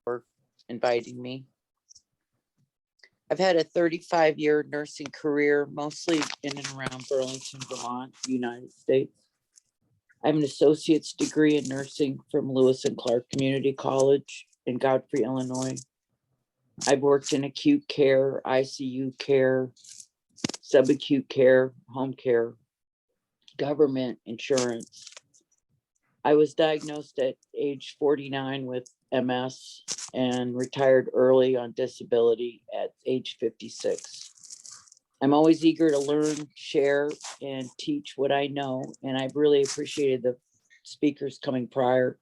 for inviting me. I've had a 35-year nursing career, mostly in and around Burlington, Vermont, United States. I have an associate's degree in nursing from Lewis and Clark Community College in Godfrey, Illinois. I've worked in acute care, ICU care, subacute care, home care, government, insurance. I was diagnosed at age 49 with MS and retired early on disability at age 56. I'm always eager to learn, share, and teach what I know, and I've really appreciated the speakers coming prior.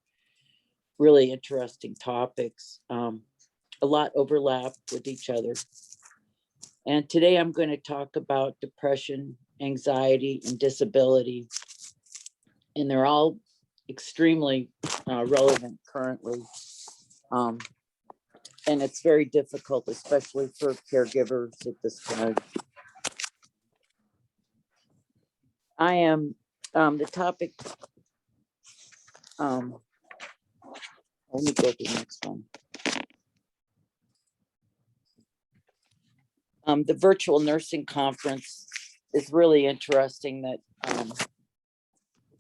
Really interesting topics. A lot overlap with each other. And today I'm going to talk about depression, anxiety, and disability. And they're all extremely relevant currently. And it's very difficult, especially for caregivers at this time. I am the topic. Let me go to the next one. The virtual nursing conference is really interesting that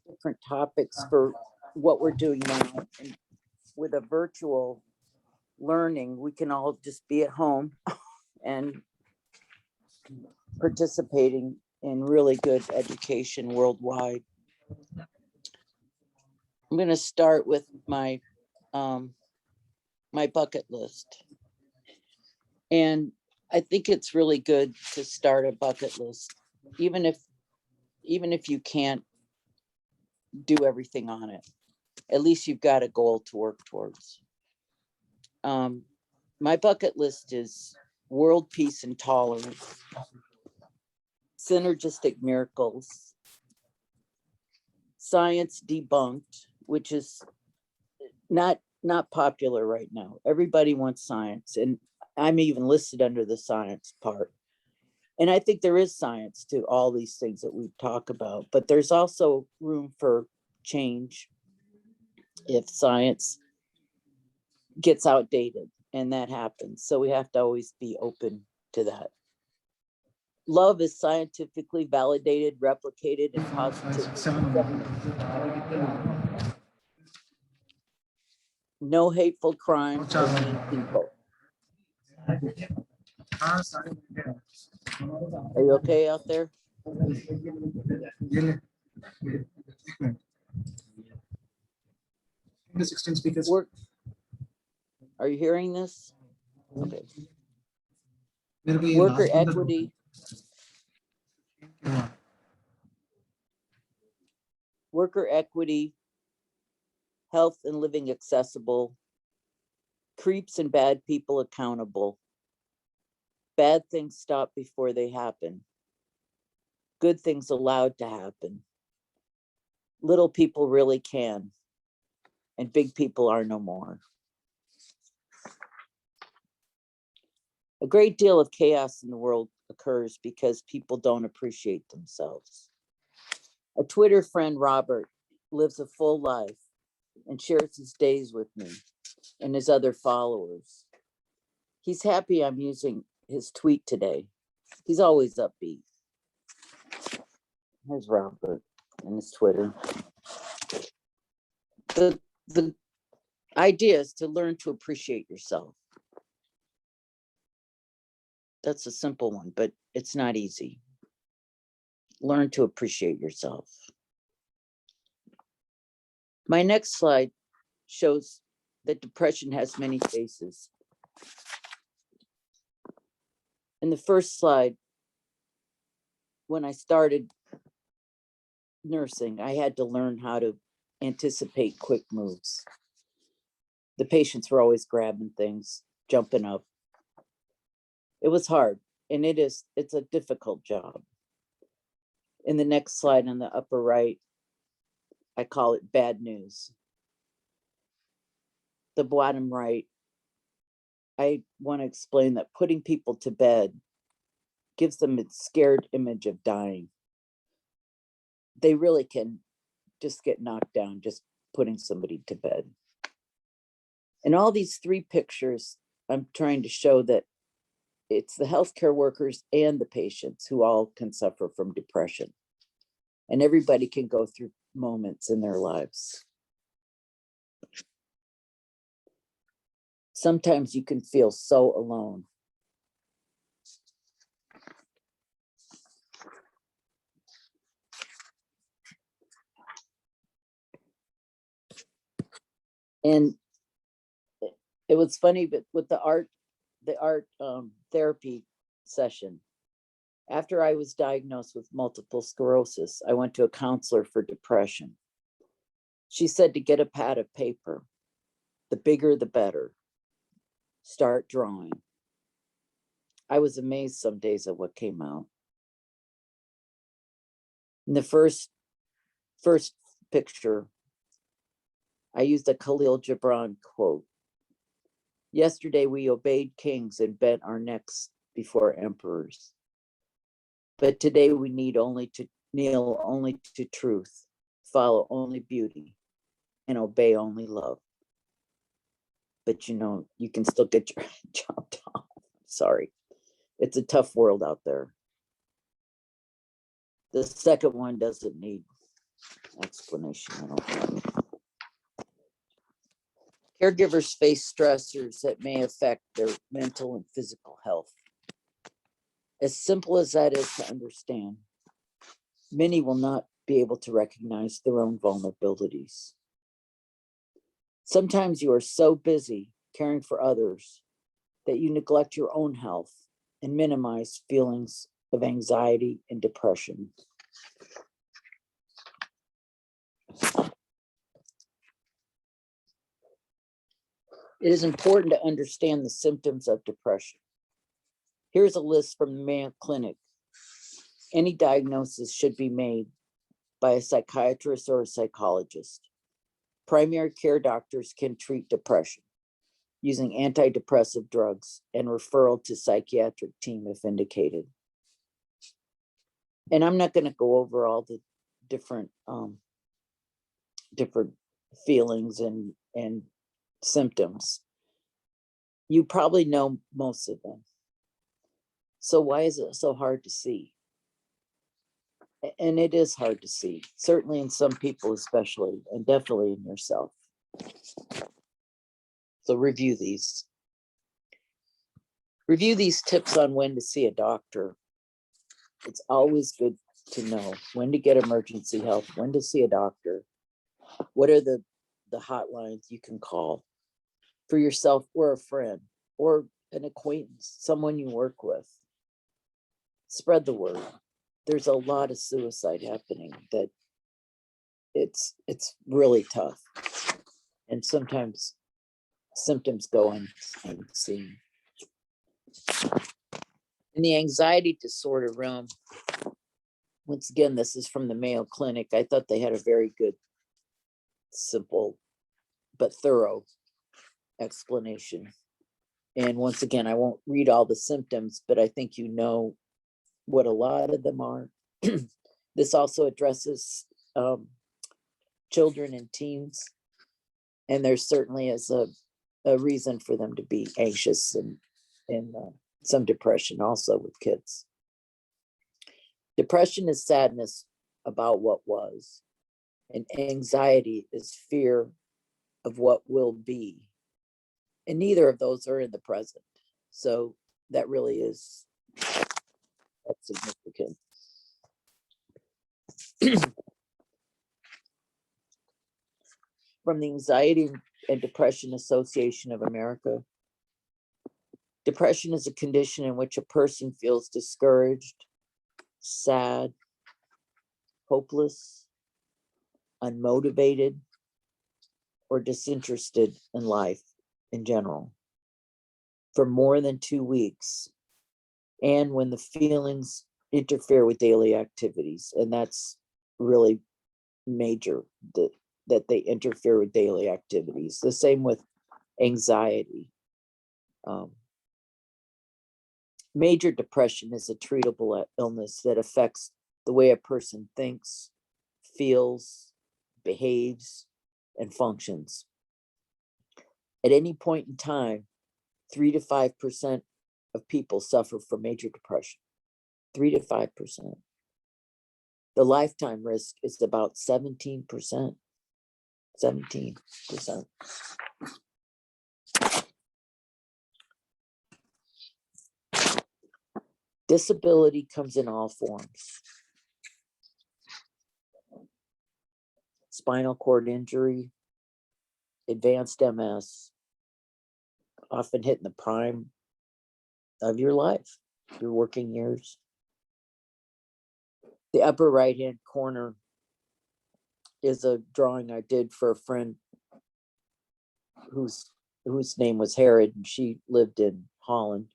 different topics for what we're doing now. And with a virtual learning, we can all just be at home and participating in really good education worldwide. I'm going to start with my my bucket list. And I think it's really good to start a bucket list, even if you can't do everything on it. At least you've got a goal to work towards. My bucket list is world peace and tolerance, synergistic miracles, science debunked, which is not popular right now. Everybody wants science, and I'm even listed under the science part. And I think there is science to all these things that we talk about, but there's also room for change if science gets outdated, and that happens. So we have to always be open to that. Love is scientifically validated, replicated, and positive. No hateful crimes or mean people. Are you okay out there? The 16 speakers. Are you hearing this? Okay. Worker equity. Worker equity, health and living accessible, creeps and bad people accountable, bad things stop before they happen, good things allowed to happen, little people really can, and big people are no more. A great deal of chaos in the world occurs because people don't appreciate themselves. A Twitter friend, Robert, lives a full life and shares his days with me and his other followers. He's happy I'm using his tweet today. He's always upbeat. Here's Robert and his Twitter. The idea is to learn to appreciate yourself. That's a simple one, but it's not easy. Learn to appreciate yourself. My next slide shows that depression has many faces. In the first slide, when I started nursing, I had to learn how to anticipate quick moves. The patients were always grabbing things, jumping up. It was hard, and it's a difficult job. In the next slide on the upper right, I call it bad news. The bottom right, I want to explain that putting people to bed gives them a scared image of dying. They really can just get knocked down just putting somebody to bed. In all these three pictures, I'm trying to show that it's the healthcare workers and the patients who all can suffer from depression. And everybody can go through moments in their lives. Sometimes you can feel so alone. And it was funny, but with the art therapy session, after I was diagnosed with multiple sclerosis, I went to a counselor for depression. She said to get a pad of paper, the bigger the better. Start drawing. I was amazed some days at what came out. In the first picture, I used a Khalil Gibran quote. Yesterday we obeyed kings and bent our necks before emperors. But today we need only to kneel only to truth, follow only beauty, and obey only love. But you can still get your job done. Sorry. It's a tough world out there. The second one doesn't need explanation, I don't think. Caregivers face stressors that may affect their mental and physical health. As simple as that is to understand, many will not be able to recognize their own vulnerabilities. Sometimes you are so busy caring for others that you neglect your own health and minimize feelings of anxiety and depression. It is important to understand the symptoms of depression. Here's a list from the Mayo Clinic. Any diagnosis should be made by a psychiatrist or a psychologist. Primary care doctors can treat depression using antidepressive drugs and referral to psychiatric team if indicated. And I'm not going to go over all the different feelings and symptoms. You probably know most of them. So why is it so hard to see? And it is hard to see, certainly in some people especially, and definitely in yourself. So review these. Review these tips on when to see a doctor. It's always good to know when to get emergency help, when to see a doctor. What are the hotlines you can call for yourself or a friend or an acquaintance, someone you work with? Spread the word. There's a lot of suicide happening that it's really tough. And sometimes symptoms go unseen. In the anxiety disorder realm, once again, this is from the Mayo Clinic. I thought they had a very good, simple, but thorough explanation. And once again, I won't read all the symptoms, but I think you know what a lot of them are. This also addresses children and teens. And there certainly is a reason for them to be anxious and some depression also with kids. Depression is sadness about what was, and anxiety is fear of what will be. And neither of those are in the present. So that really is significant. From the Anxiety and Depression Association of America, depression is a condition in which a person feels discouraged, sad, hopeless, unmotivated, or disinterested in life in general for more than 2 weeks, and when the feelings interfere with daily activities. And that's really major, that they interfere with daily activities. The same with anxiety. Major depression is a treatable illness that affects the way a person thinks, feels, behaves, and functions. At any point in time, 3 to 5% of people suffer from major depression. 3 to 5%. The lifetime risk is about 17%. 17%. Disability comes in all forms. Spinal cord injury, advanced MS, often hitting the prime of your life, your working years. The upper right-hand corner is a drawing I did for a friend whose name was Herod, and she lived in Holland.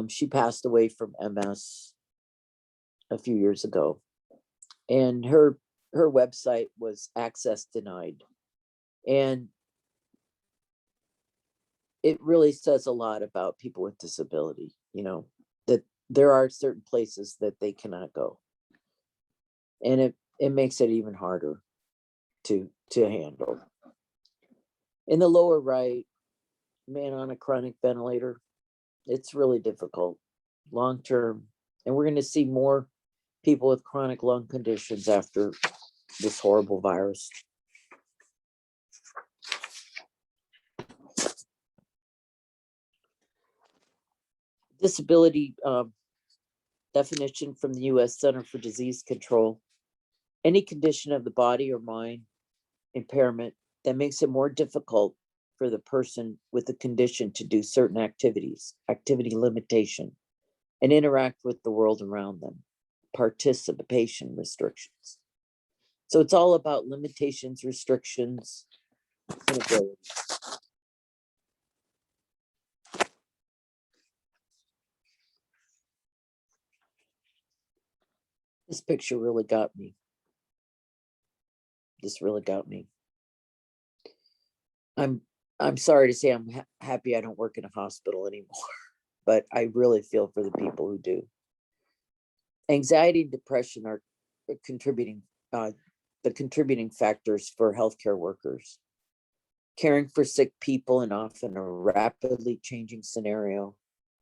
She passed away from MS a few years ago, and her website was access denied, and it really says a lot about people with disability, that there are certain places that they cannot go, and it makes it even harder to handle. In the lower right, man on a chronic ventilator, it's really difficult long term, and we're going to see more people with chronic lung conditions after this horrible virus. Disability definition from the U.S. Center for Disease Control: any condition of the body or mind impairment that makes it more difficult for the person with the condition to do certain activities, activity limitation, and interact with the world around them, participation restrictions. So it's all about limitations, restrictions, and abilities. This picture really got me. This really got me. I'm sorry to say I'm happy I don't work in a hospital anymore, but I really feel for the people who do. Anxiety and depression are the contributing factors for healthcare workers. Caring for sick people in often a rapidly changing scenario,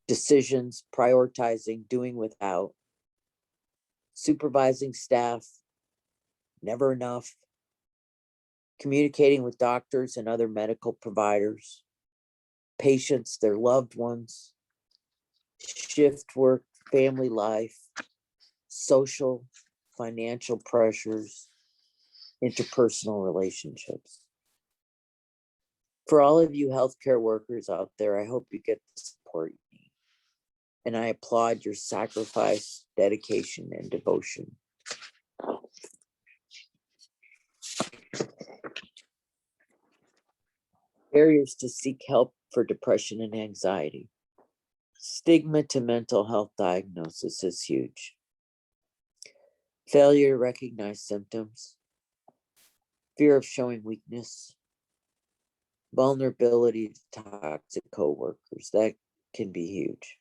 decisions, prioritizing, doing without, supervising staff, never enough, communicating with doctors and other medical providers, patients, their loved ones, shift work, family life, social, financial pressures, interpersonal relationships. For all of you healthcare workers out there, I hope you get the support you need. And I applaud your sacrifice, dedication, and devotion. Barriers to seek help for depression and anxiety. Stigma to mental health diagnosis is huge. Failure to recognize symptoms, fear of showing weakness, vulnerability to toxic coworkers, that can be huge.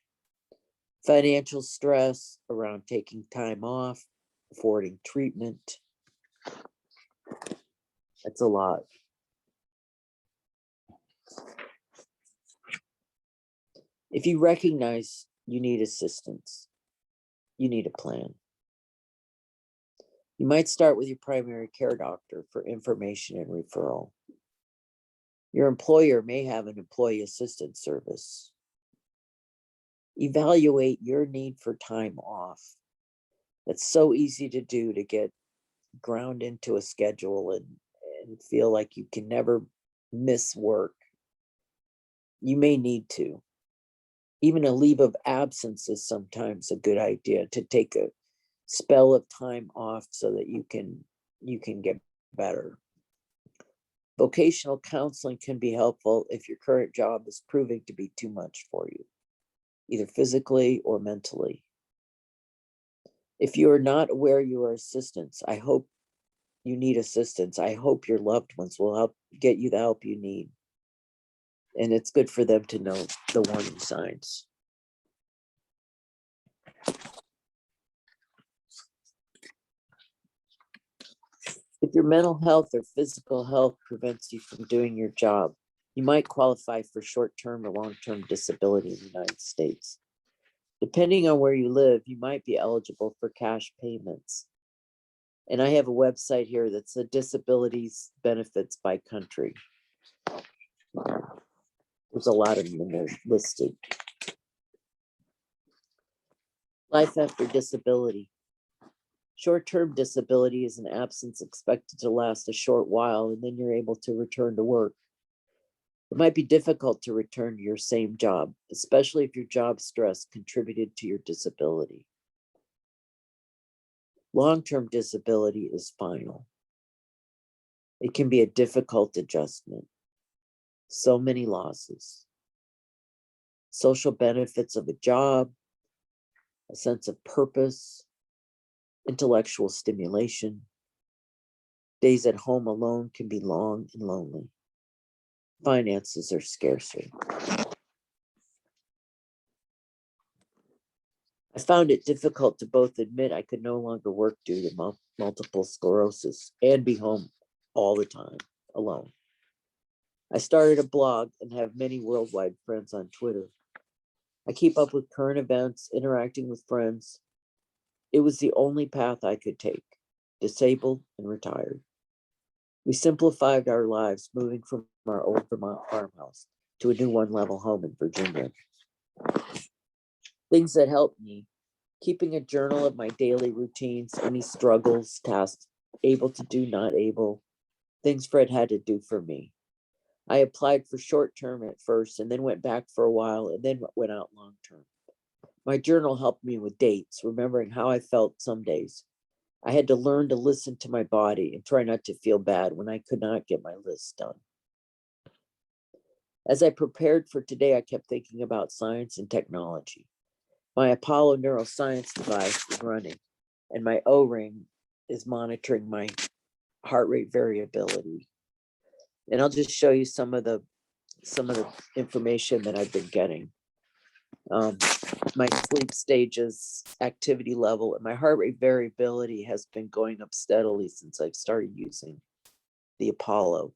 Financial stress around taking time off, affording treatment. That's a lot. If you recognize you need assistance, you need a plan. You might start with your primary care doctor for information and referral. Your employer may have an employee assistance service. Evaluate your need for time off. That's so easy to do, to get ground into a schedule and feel like you can never miss work. You may need to. Even a leave of absence is sometimes a good idea, to take a spell of time off so that you can get better. Vocational counseling can be helpful if your current job is proving to be too much for you, either physically or mentally. If you are not aware you are assistance, I hope you need assistance. I hope your loved ones will help get you the help you need. And it's good for them to know the warning signs. If your mental health or physical health prevents you from doing your job, You might qualify for short-term or long-term disability in the United States. Depending on where you live, you might be eligible for cash payments. And I have a website here that's the disabilities benefits by country. There's a lot of them in there listed. Life after disability. Short-term disability is an absence expected to last a short while, and then you're able to return to work. It might be difficult to return to your same job, especially if your job stress contributed to your disability. Long-term disability is final. It can be a difficult adjustment. So many losses. Social benefits of a job, a sense of purpose, intellectual stimulation. Days at home alone can be long and lonely. Finances are scarcer. I found it difficult to both admit I could no longer work due to multiple sclerosis and be home all the time alone. I started a blog and have many worldwide friends on Twitter. I keep up with current events, interacting with friends. It was the only path I could take, disabled and retired. We simplified our lives, moving from our old Vermont farmhouse to a new one-level home in Virginia. Things that helped me: keeping a journal of my daily routines, any struggles, tasks, able to do, not able, things Fred had to do for me. I applied for short-term at first and then went back for a while and then went out long-term. My journal helped me with dates, remembering how I felt some days. I had to learn to listen to my body and try not to feel bad when I could not get my list done. As I prepared for today, I kept thinking about science and technology. My Apollo neuroscience device is running, and my O-ring is monitoring my heart rate variability. And I'll just show you some of the information that I've been getting. My sleep stages, activity level, and my heart rate variability has been going up steadily since I've started using the Apollo.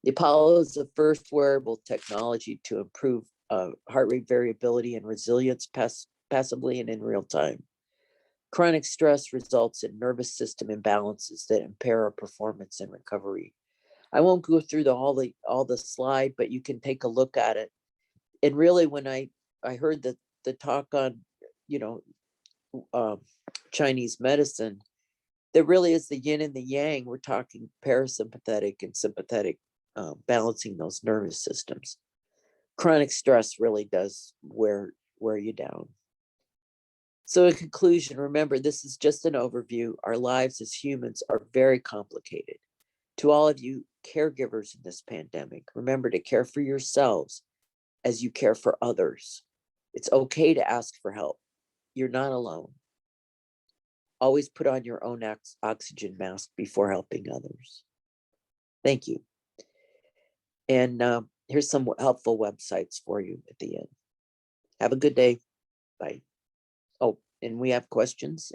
The Apollo is the first wearable technology to improve heart rate variability and resilience passively and in real time. Chronic stress results in nervous system imbalances that impair our performance and recovery. I won't go through all the slide, but you can take a look at it. And really, when I heard the talk on, Chinese medicine, there really is the yin and the yang. We're talking parasympathetic and sympathetic, balancing those nervous systems. Chronic stress really does wear you down. So in conclusion, remember, this is just an overview. Our lives as humans are very complicated. To all of you caregivers in this pandemic, remember to care for yourselves as you care for others. It's okay to ask for help. You're not alone. Always put on your own oxygen mask before helping others. Thank you. And here's some helpful websites for you at the end. Have a good day. Bye. Oh, and we have questions.